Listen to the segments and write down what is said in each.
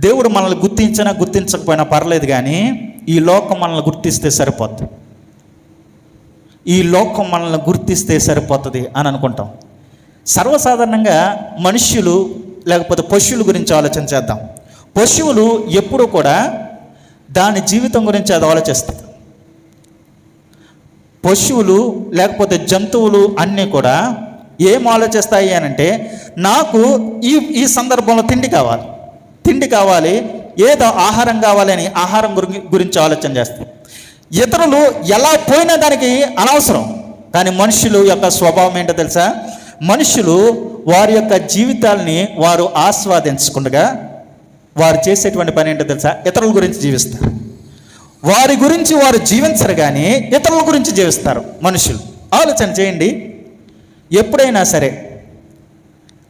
దేవుడు మనల్ని గుర్తించినా గుర్తించకపోయినా పర్లేదు, కానీ ఈ లోకం మనల్ని గుర్తిస్తే సరిపోద్ది, ఈ లోకం మనల్ని గుర్తిస్తే సరిపోతుంది అని అనుకుంటాం. సర్వసాధారణంగా మనుష్యులు లేకపోతే పశువుల గురించి ఆలోచన చేద్దాం. పశువులు ఎప్పుడూ కూడా దాని జీవితం గురించి అది ఆలోచిస్తాయి. పశువులు లేకపోతే జంతువులు అన్నీ కూడా ఏం ఆలోచిస్తాయి అని అంటే, నాకు ఈ సందర్భంలో తిండి కావాలి, ఏదో ఆహారం కావాలి అని ఆహారం గురించి ఆలోచన చేస్తాయి. ఇతరులు ఎలా పోయినా దానికి అనవసరం. కానీ మనుషులు యొక్క స్వభావం ఏంటో తెలుసా? మనుషులు వారి యొక్క జీవితాల్ని వారు ఆస్వాదించకుండా వారు చేసేటువంటి పని ఏంటో తెలుసా? ఇతరుల గురించి జీవిస్తారు. వారి గురించి వారు జీవించరు, కానీ ఇతరుల గురించి జీవిస్తారు మనుషులు. ఆలోచన చేయండి. ఎప్పుడైనా సరే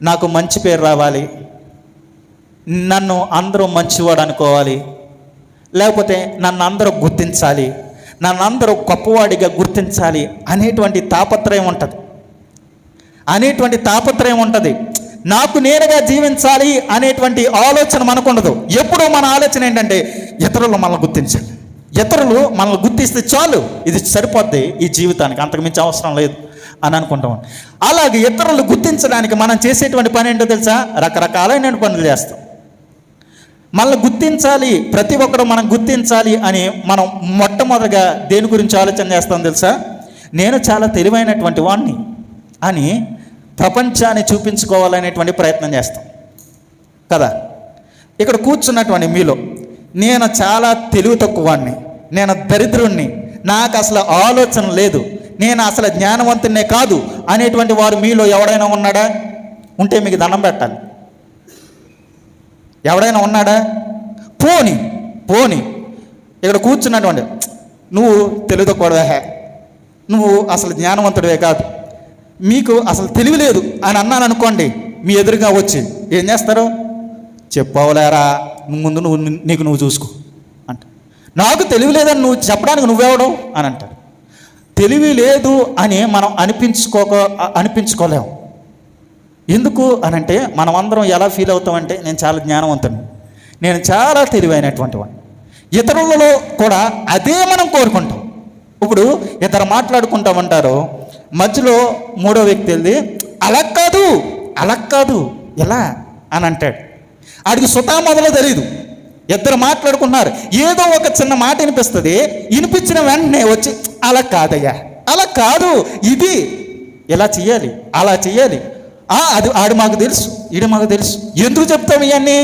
నాకు మంచి పేరు రావాలి, నన్ను అందరూ మంచివాడు అనుకోవాలి, లేకపోతే నన్ను అందరూ గుర్తించాలి, నన్ను అందరూ గొప్పవాడిగా గుర్తించాలి అనేటువంటి తాపత్రయం ఉంటుంది. నాకు నేనుగా జీవించాలి అనేటువంటి ఆలోచన మనకు ఉండదు. ఎప్పుడూ మన ఆలోచన ఏంటంటే, ఇతరులు మనల్ని గుర్తించాలి, ఇతరులు మనల్ని గుర్తిస్తే చాలు, ఇది సరిపోద్ది ఈ జీవితానికి, అంతకుమించి అవసరం లేదు అని అనుకుంటాం. అలాగే ఇతరులు గుర్తించడానికి మనం చేసేటువంటి పని ఏంటో తెలుసా? రకరకాలైన పనులు చేస్తాం. మనల్ని గుర్తించాలి, ప్రతి ఒక్కరు మనం గుర్తించాలి అని మనం మొట్టమొదటిగా దేని గురించి ఆలోచన చేస్తాం తెలుసా? నేను చాలా తెలివైనటువంటి వాడిని అని ప్రపంచాన్ని చూపించుకోవాలనేటువంటి ప్రయత్నం చేస్తాం కదా. ఇక్కడ కూర్చున్నటువంటి మీలో నేను చాలా తెలివి తక్కువ వాడిని, నేను దరిద్రుణ్ణి, నాకు అసలు ఆలోచన లేదు, నేను అసలు జ్ఞానవంతున్నే కాదు అనేటువంటి వారు మీలో ఎవడైనా ఉన్నాడా? ఉంటే మీకు దండం పెట్టాలి. ఎవడైనా ఉన్నాడా? పోని ఇక్కడ కూర్చున్నటువంటి నువ్వు తెలివి తక్కువే, నువ్వు అసలు జ్ఞానవంతుడివే కాదు, మీకు అసలు తెలివి లేదు అని అన్నాను అనుకోండి, మీ ఎదురుగా వచ్చి ఏం చేస్తారు? చెప్పవలేరా, ముందు నీకు నువ్వు చూసుకో అంట. నాకు తెలివి లేదని నువ్వు చెప్పడానికి నువ్వెవడవు అని అంటారు. తెలివి లేదు అని మనం అనిపించుకోలేము. ఎందుకు అనంటే, మనం అందరం ఎలా ఫీల్ అవుతామంటే, నేను చాలా జ్ఞానవంతుని, నేను చాలా తెలివైనటువంటి వాడిని. ఇతరులలో కూడా అదే మనం కోరుకుంటాం. ఇప్పుడు ఇతరు మాట్లాడుకుంటామంటారు, మధ్యలో మూడో వ్యక్తి వెళ్ళి అలా కాదు ఎలా అని అంటాడు. ఆడికి సుతా మొదలు తెలియదు. ఇద్దరు మాట్లాడుకున్నారు, ఏదో ఒక చిన్న మాట వినిపిస్తుంది, వినిపించిన వెంటనే వచ్చి అలా కాదయ్యా, అలా కాదు, ఇది ఇలా చెయ్యాలి, అలా చెయ్యాలి, అది ఆడు మాకు తెలుసు, ఈడు మాకు తెలుసు. ఎందుకు చెప్తావు ఇవన్నీ?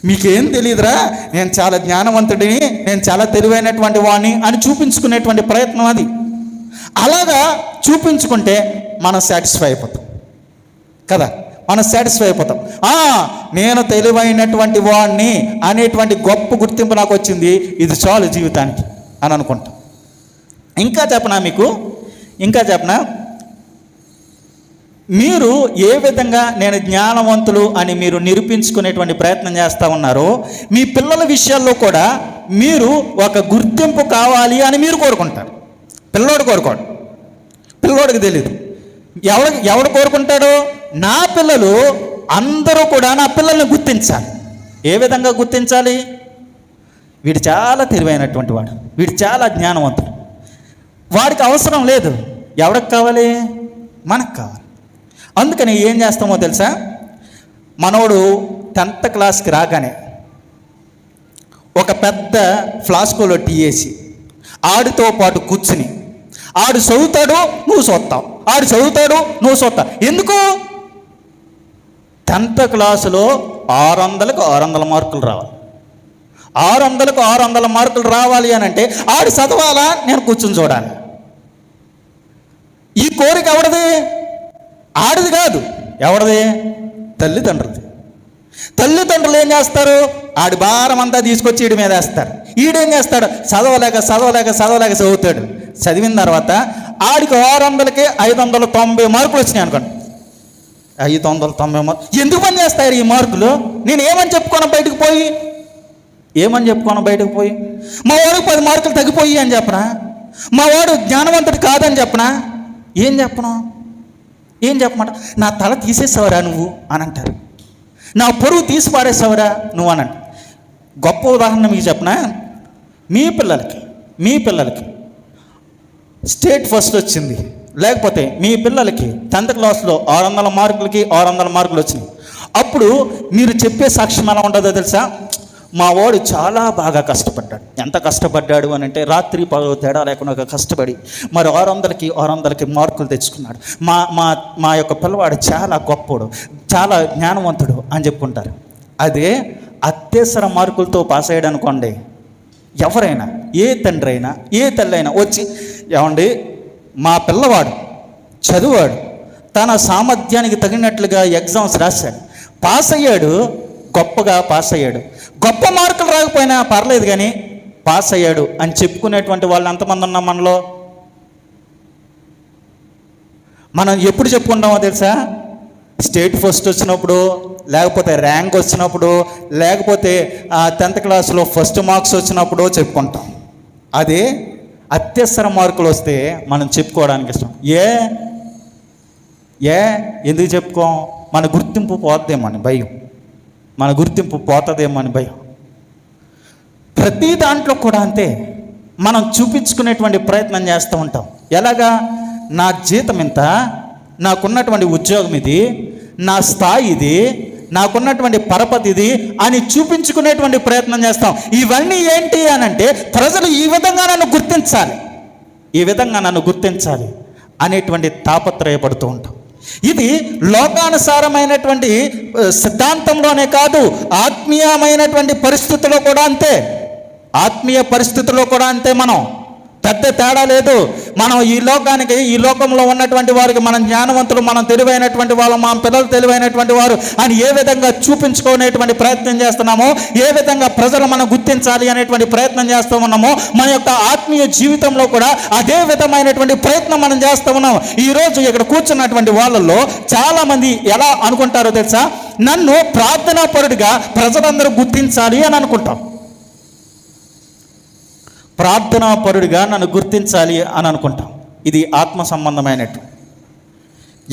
మీకేం తెలియదురా, నేను చాలా జ్ఞానవంతుడిని, నేను చాలా తెలివైనటువంటి వాడిని అని చూపించుకునేటువంటి ప్రయత్నం అది. అలాగా చూపించుకుంటే మనం సాటిస్ఫై అయిపోతాం కదా, మనం సాటిస్ఫై అయిపోతాం. నేను తెలివైనటువంటి వాడిని అనేటువంటి గొప్ప గుర్తింపు నాకు వచ్చింది, ఇది చాలు జీవితానికి అని అనుకుంటాం. ఇంకా చెప్పనా, మీరు ఏ విధంగా నేను జ్ఞానవంతులు అని మీరు నిరూపించుకునేటువంటి ప్రయత్నం చేస్తూ ఉన్నారో, మీ పిల్లల విషయాల్లో కూడా మీరు ఒక గుర్తింపు కావాలి అని మీరు కోరుకుంటారు. పిల్లోడు కోరుకోడు, పిల్లోడికి తెలియదు. ఎవడు కోరుకుంటాడు? నా పిల్లలు అందరూ కూడా నా పిల్లల్ని గుర్తించాలి. ఏ విధంగా గుర్తించాలి? వీడు చాలా తెలివైనటువంటి వాడు, వీడు చాలా జ్ఞానవంతుడు, వాడికి అవసరం లేదు, ఎవరికి కావాలి? మనకు కావాలి. అందుకని ఏం చేస్తామో తెలుసా? మనోడు 10th క్లాస్కి రాగానే ఒక పెద్ద ఫ్లాస్కోలో టీ వేసి ఆడితో పాటు కూర్చుని, ఆడు చదువుతాడు నువ్వు చూస్తావు, ఆడు చదువుతాడు నువ్వు చూస్తావు. ఎందుకు? 10th క్లాసులో 600కు 600 మార్కులు రావాలి. 600కు 600 మార్కులు రావాలి అని అంటే ఆడు చదవాలా, నేను కూర్చుని చూడాలి. ఈ కోరిక ఎవరిది? ఆడిది కాదు. ఎవరిది? తల్లిదండ్రులది. తల్లిదండ్రులు ఏం చేస్తారు? ఆడి భారం అంతా తీసుకొచ్చి ఈడి మీద వేస్తారు. ఈడేం చేస్తాడు? చదవలేక చదువుతాడు. చదివిన తర్వాత ఆడికి 600కి 590 మార్కులు వచ్చినాయి అనుకోండి. 590 మార్కులు ఎందుకు పని చేస్తారు ఈ మార్కులు? నేను ఏమని చెప్పుకోను బయటకు పోయి? మా వాడికి 10 మార్కులు తగ్గిపోయి అని చెప్పనా? మా వాడు జ్ఞానవంతుడు కాదని చెప్పనా? ఏం చెప్పమంట? నా తల తీసేసావరా నువ్వు అని అంటారు. నా పరువు తీసి పాడేసావరా నువ్వు అని అంటారు. గొప్ప ఉదాహరణ మీకు చెప్పనా? మీ పిల్లలకి స్టేట్ ఫస్ట్ వచ్చింది, లేకపోతే మీ పిల్లలకి 10th క్లాస్లో 600 మార్కులకి 600 మార్కులు వచ్చినాయి. అప్పుడు మీరు చెప్పే సాక్ష్యం ఎలా ఉంటుందో తెలుసా? మా వాడు చాలా బాగా కష్టపడ్డాడు. ఎంత కష్టపడ్డాడు అని అంటే రాత్రి పగలు తేడా లేకుండా కష్టపడి మరి 600కి మార్కులు తెచ్చుకున్నాడు. మా యొక్క పిల్లవాడు చాలా గొప్పోడు, చాలా జ్ఞానవంతుడు అని చెప్పుకుంటారు. అదే అత్యవసర మార్కులతో పాస్ అయ్యాడు అనుకోండి, ఎవరైనా, ఏ తండ్రి అయినా ఏ తల్లి అయినా వచ్చి, ఏమండి మా పిల్లవాడు చదివాడు, తన సామర్థ్యానికి తగినట్లుగా ఎగ్జామ్స్ రాశాడు, పాస్ అయ్యాడు, గొప్పగా పాస్ అయ్యాడు, గొప్ప మార్కులు రాకపోయినా పర్లేదు కానీ పాస్ అయ్యాడు అని చెప్పుకునేటువంటి వాళ్ళు ఎంతమంది ఉన్నాం మనలో? మనం ఎప్పుడు చెప్పుకుంటామో తెలుసా? స్టేట్ ఫస్ట్ వచ్చినప్పుడు, లేకపోతే ర్యాంక్ వచ్చినప్పుడు, లేకపోతే 10th క్లాస్లో ఫస్ట్ మార్క్స్ వచ్చినప్పుడు చెప్పుకుంటాం. అదే అత్యవసర మార్కులు వస్తే మనం చెప్పుకోవడానికి ఇష్టం. ఎందుకు చెప్పుకోం? మన గుర్తింపు పోతుందేమో అని భయం, మన గుర్తింపు పోతుందేమో అని భయం. ప్రతి దాంట్లో కూడా అంతే, మనం చూపించుకునేటువంటి ప్రయత్నం చేస్తూ ఉంటాం. ఎలాగా? నా జీతం ఇంత, నాకున్నటువంటి ఉద్యోగం ఇది, నా స్థాయి ఇది, నాకున్నటువంటి పరపతి ఇది అని చూపించుకునేటువంటి ప్రయత్నం చేస్తాం. ఇవన్నీ ఏంటి అని అంటే ప్రజలు ఈ విధంగా నన్ను గుర్తించాలి అనేటువంటి తాపత్రయపడుతూ ఉంటాం. ఇది లోకానుసారమైనటువంటి సిద్ధాంతంలోనే కాదు, ఆత్మీయమైనటువంటి పరిస్థితుల్లో కూడా అంతే. మనం పెద్ద తేడా లేదు. మనం ఈ లోకంలో ఉన్నటువంటి వారికి మనం జ్ఞానవంతులు, మనం తెలివైనటువంటి వాళ్ళు, మా పిల్లలు తెలివైనటువంటి వారు అని ఏ విధంగా చూపించుకునేటువంటి ప్రయత్నం చేస్తున్నామో, ఏ విధంగా ప్రజలు మనం గుర్తించాలి అనేటువంటి ప్రయత్నం చేస్తూ ఉన్నామో, మన యొక్క ఆత్మీయ జీవితంలో కూడా అదే విధమైనటువంటి ప్రయత్నం మనం చేస్తూ ఉన్నాం. ఈరోజు ఇక్కడ కూర్చున్నటువంటి వాళ్ళల్లో చాలామంది ఎలా అనుకుంటారో తెలుసా? నన్ను ప్రార్థనా పరుడిగా ప్రజలందరూ గుర్తించాలి అని అనుకుంటాం. ప్రార్థనా పరుడిగా నన్ను గుర్తించాలి అని అనుకుంటాం. ఇది ఆత్మ సంబంధమైనట్టు.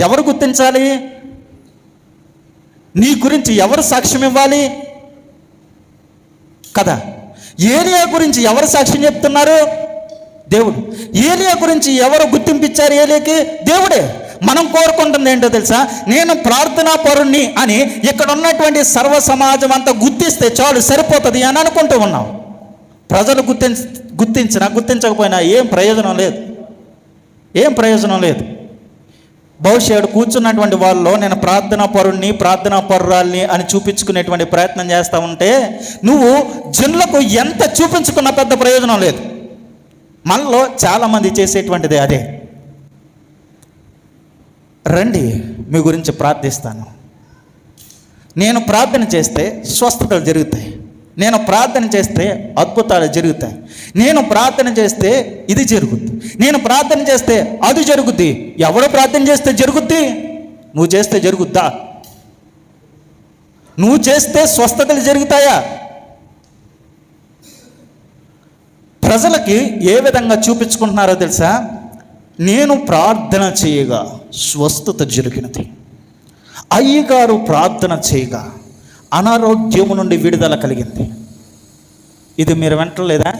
ఎవరు గుర్తించాలి? నీ గురించి ఎవరు సాక్ష్యం ఇవ్వాలి కదా? ఏలియా గురించి ఎవరు సాక్ష్యం చెప్తున్నారు? దేవుడు. ఏలియా గురించి ఎవరు గుర్తింపించారు? ఏలియాకి దేవుడే. మనం కోరుకుంటుంది ఏంటో తెలుసా? నేను ప్రార్థనా పరుణ్ణి అని ఇక్కడ ఉన్నటువంటి సర్వ సమాజం అంతా గుర్తిస్తే చాలు, సరిపోతుంది అని అనుకుంటూ ఉన్నాం. ప్రజలు గుర్తించకపోయినా ఏం ప్రయోజనం లేదు. భవిష్యత్తు కూర్చున్నటువంటి వాళ్ళలో నేను ప్రార్థనా పరుణ్ణి, ప్రార్థనా పరురాల్ని అని చూపించుకునేటువంటి ప్రయత్నం చేస్తూ ఉంటే నువ్వు జనులకు ఎంత చూపించుకున్న పెద్ద ప్రయోజనం లేదు. మనలో చాలామంది చేసేటువంటిది అదే. రండి, మీ గురించి ప్రార్థిస్తాను. నేను ప్రార్థన చేస్తే స్వస్థతలు జరుగుతాయి, నేను ప్రార్థన చేస్తే అద్భుతాలు జరుగుతాయి, నేను ప్రార్థన చేస్తే ఇది జరుగుద్ది, నేను ప్రార్థన చేస్తే అది జరుగుద్ది. ఎవరు ప్రార్థన చేస్తే జరుగుద్ది? నువ్వు చేస్తే జరుగుద్దా? నువ్వు చేస్తే స్వస్థతలు జరుగుతాయా? ప్రజలకి ఏ విధంగా చూపించుకుంటున్నారో తెలుసా? నేను ప్రార్థన చేయగా స్వస్థత జరిగినది, అయ్యగారు ప్రార్థన చేయగా అనారోగ్యము నుండి విడుదల కలిగింది. ఇది మీరు వింటలేదా?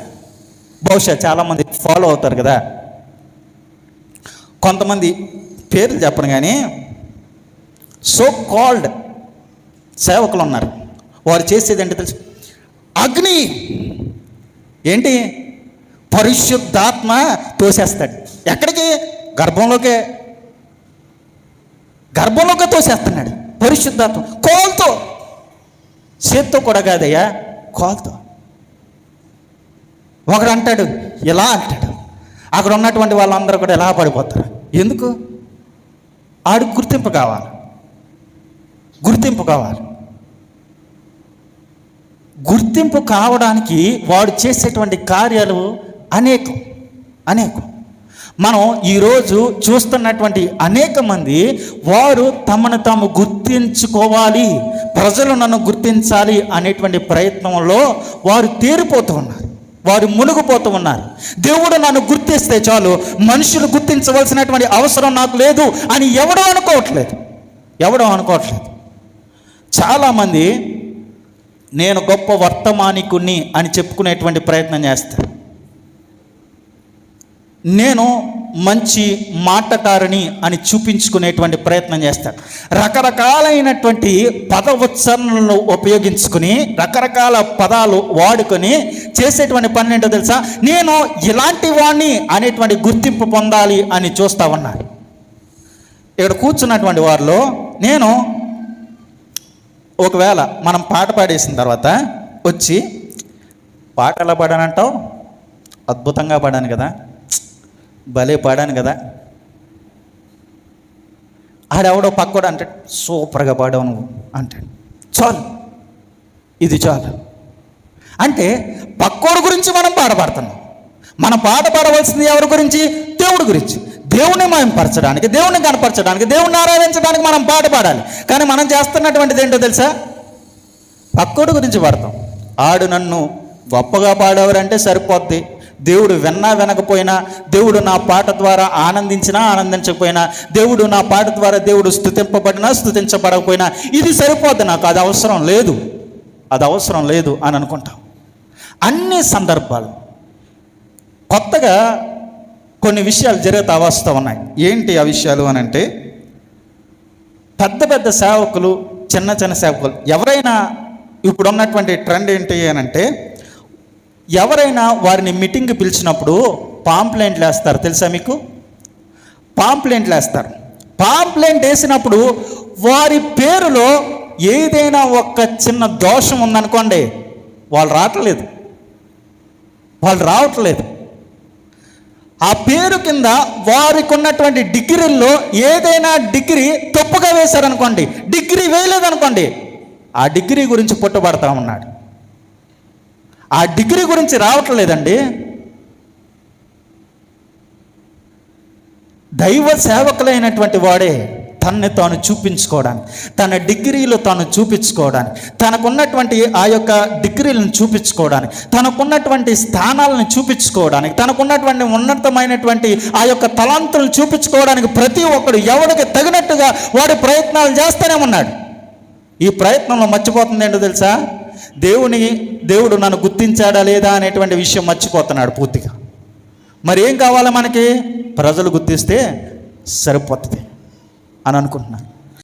బహుశా చాలామంది ఫాలో అవుతారు కదా. కొంతమంది పేర్లు చెప్పను కానీ సో కాల్డ్ సేవకులు ఉన్నారు. వారు చేసేది ఏంటి తెలుసు? అగ్ని ఏంటి? పరిశుద్ధాత్మ తోసేస్తాడు. ఎక్కడికి? గర్భంలోకే తోసేస్తున్నాడు పరిశుద్ధాత్మ. కోల్తో, చేత్తో కూడా కాదయ్యా, కోల్తో. ఒకడు అంటాడు, ఇలా అంటాడు, అక్కడ ఉన్నటువంటి వాళ్ళందరూ కూడా ఎలా పడిపోతారు. ఎందుకు? ఆడికి గుర్తింపు కావాలి. గుర్తింపు కావడానికి వాడు చేసేటువంటి కార్యాలు అనేకం. మనం ఈరోజు చూస్తున్నటువంటి అనేక మంది వారు తమను తాము గుర్తించుకోవాలి, ప్రజలు నన్ను గుర్తించాలి అనేటువంటి ప్రయత్నంలో వారు తేరిపోతూ ఉన్నారు, వారు మునిగిపోతూ ఉన్నారు. దేవుడు నన్ను గుర్తిస్తే చాలు, మనుషులు గుర్తించవలసినటువంటి అవసరం నాకు లేదు అని ఎవడో అనుకోవట్లేదు. చాలామంది నేను గొప్ప వర్తమానికుణ్ణి అని చెప్పుకునేటువంటి ప్రయత్నం చేస్తాడు. నేను మంచి మాటకారిని అని చూపించుకునేటువంటి ప్రయత్నం చేస్తాడు. రకరకాలైనటువంటి పద ఉచ్చారణలు ఉపయోగించుకుని రకరకాల పదాలు వాడుకొని చేసేటువంటి పని ఏంటో తెలుసా? నేను ఇలాంటి వాణ్ణి అనేటువంటి గుర్తింపు పొందాలి అని చూస్తా ఉన్నాడు. ఇక్కడ కూర్చున్నటువంటి వారిలో నేను ఒకవేళ మనం పాట పాడేసిన తర్వాత వచ్చి పాట ఎలా పాడానంటావు? అద్భుతంగా పాడాను కదా, భలే పాడాను కదా. ఆడెవడో పక్కోడు అంటాడు, సూపర్గా పాడావు నువ్వు అంటాడు. చాలు, ఇది చాలు. అంటే పక్కోడు గురించి మనం పాట పాడుతున్నాం. మనం పాట పాడవలసింది ఎవరి గురించి? దేవుడి గురించి. దేవుని మహిమపరచడానికి, దేవుని కనపరచడానికి, దేవుని ఆరాధించడానికి మనం పాట పాడాలి. కానీ మనం చేస్తున్నటువంటిది ఏంటో తెలుసా? పక్కోడి గురించి పాడతాం. ఆడు నన్ను గొప్పగా పాడేవారంటే సరిపోద్ది, దేవుడు విన్నా వినకపోయినా, దేవుడు నా పాట ద్వారా ఆనందించినా ఆనందించకపోయినా, దేవుడు నా పాట ద్వారా దేవుడు స్తుతింపబడినా స్తుతించబడకపోయినా ఇది సరిపోద్ది, నాకు అది అవసరం లేదు, అది అవసరం లేదు అని అనుకుంటాం. అన్ని సందర్భాలు కొత్తగా కొన్ని విషయాలు జరుగుతూ వస్తూ ఉన్నాయి. ఏంటి ఆ విషయాలు అని అంటే, పెద్ద పెద్ద సేవకులు, చిన్న చిన్న సేవకులు ఎవరైనా, ఇప్పుడు ఉన్నటువంటి ట్రెండ్ ఏంటి అని అంటే, ఎవరైనా వారిని మీటింగ్కి పిలిచినప్పుడు పాంప్లెంట్లు వేస్తారు. తెలుసా మీకు? పాంప్లెంట్లు వేస్తారు. పాంప్లెంట్ వేసినప్పుడు వారి పేరులో ఏదైనా ఒక చిన్న దోషం ఉందనుకోండి, వాళ్ళు రావట్లేదు. ఆ పేరు కింద వారికి ఉన్నటువంటి డిగ్రీల్లో ఏదైనా డిగ్రీ తప్పుగా వేశారనుకోండి, డిగ్రీ వేయలేదనుకోండి, ఆ డిగ్రీ గురించి పుట్టబడతా ఉన్నాడు. ఆ డిగ్రీ గురించి రావట్లేదండి. దైవ సేవకులైనటువంటి వాడే తనని తాను చూపించుకోవడానికి, తన డిగ్రీలు తాను చూపించుకోవడానికి, తనకున్నటువంటి ఆ యొక్క డిగ్రీలను చూపించుకోవడానికి, తనకున్నటువంటి స్థానాలను చూపించుకోవడానికి, తనకున్నటువంటి ఉన్నతమైనటువంటి ఆ యొక్క తలాంతులను చూపించుకోవడానికి ప్రతి ఒక్కడు ఎవడికి తగినట్టుగా వాడి ప్రయత్నాలు చేస్తూనే ఉన్నాడు. ఈ ప్రయత్నంలో మర్చిపోతుంది ఏంటో తెలుసా? దేవుడు నన్ను గుర్తించాడా లేదా అనేటువంటి విషయం మర్చిపోతున్నాడు పూర్తిగా. మరి ఏం కావాలి మనకి? ప్రజలు గుర్తిస్తే సరిపోతుంది అని అనుకుంటున్నాను.